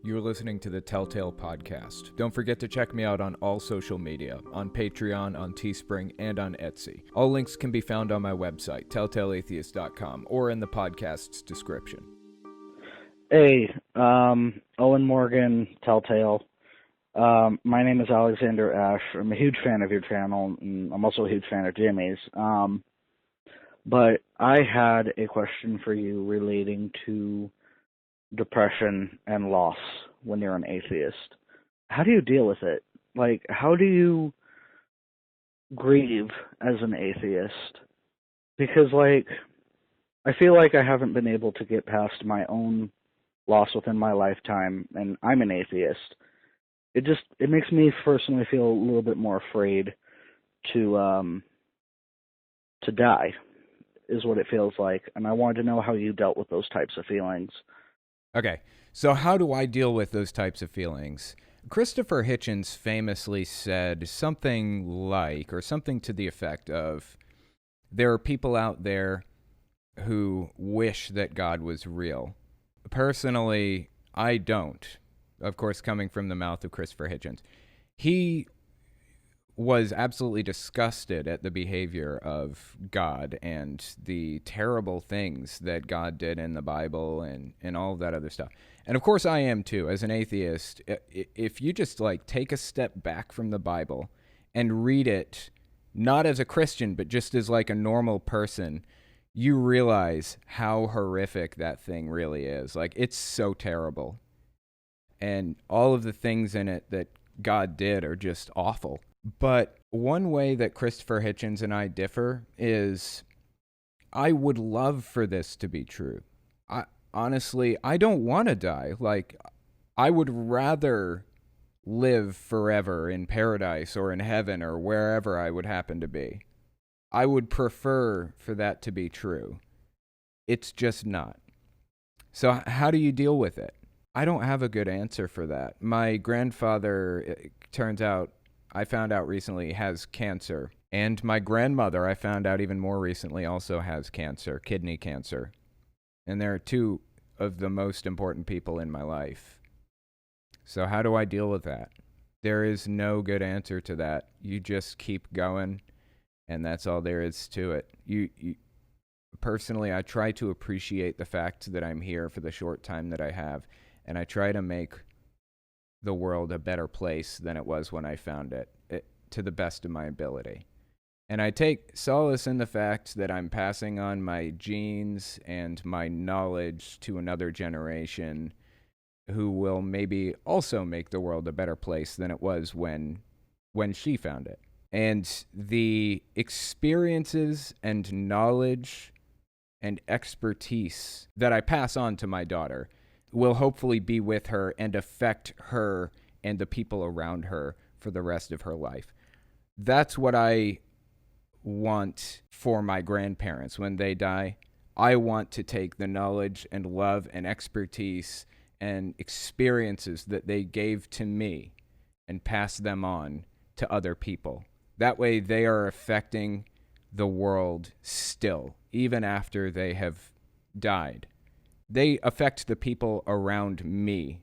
You're listening to the Telltale Podcast. Don't forget to check me out on all social media, on Patreon, on Teespring, and on Etsy. All links can be found on my website, telltaleatheist.com, or in the podcast's description. Hey, Owen Morgan, Telltale. My name is Alexander Ash. I'm a huge fan of your channel, and I'm also a huge fan of Jimmy's. But I had a question for you relating to depression and loss when you're an atheist. How do you deal with it? Like, how do you grieve as an atheist? Because, I feel like I haven't been able to get past my own loss within my lifetime, and I'm an atheist. It makes me personally feel a little bit more afraid to die, is what it feels like. And I wanted to know how you dealt with those types of feelings. Okay, so how do I deal with those types of feelings? Christopher Hitchens famously said something like, or something to the effect of, there are people out there who wish that God was real. Personally, I don't. Of course, coming from the mouth of Christopher Hitchens. He was absolutely disgusted at the behavior of God and the terrible things that God did in the Bible and all of that other stuff. And of course I am too. As an atheist, if you just take a step back from the Bible and read it, not as a Christian, but just as a normal person, you realize how horrific that thing really is. It's so terrible. And all of the things in it that God did are just awful. But one way that Christopher Hitchens and I differ is I would love for this to be true. Honestly, I don't want to die. I would rather live forever in paradise or in heaven or wherever I would happen to be. I would prefer for that to be true. It's just not. So how do you deal with it? I don't have a good answer for that. My grandfather, it turns out, I found out recently, has cancer. And my grandmother, I found out even more recently, also has cancer, kidney cancer. And they're two of the most important people in my life. So how do I deal with that? There is no good answer to that. You just keep going, and that's all there is to it. Personally, I try to appreciate the fact that I'm here for the short time that I have, and I try to make the world a better place than it was when I found it, to the best of my ability. And I take solace in the fact that I'm passing on my genes and my knowledge to another generation who will maybe also make the world a better place than it was when she found it. And the experiences and knowledge and expertise that I pass on to my daughter will hopefully be with her and affect her and the people around her for the rest of her life. That's what I want for my grandparents when they die. I want to take the knowledge and love and expertise and experiences that they gave to me and pass them on to other people. That way they are affecting the world still, even after they have died. They affect the people around me.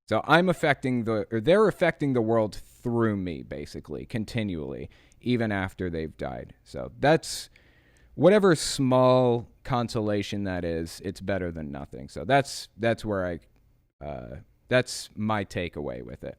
So they're affecting the world through me, basically, continually, even after they've died. So that's whatever small consolation that is, it's better than nothing. So that's where that's my takeaway with it.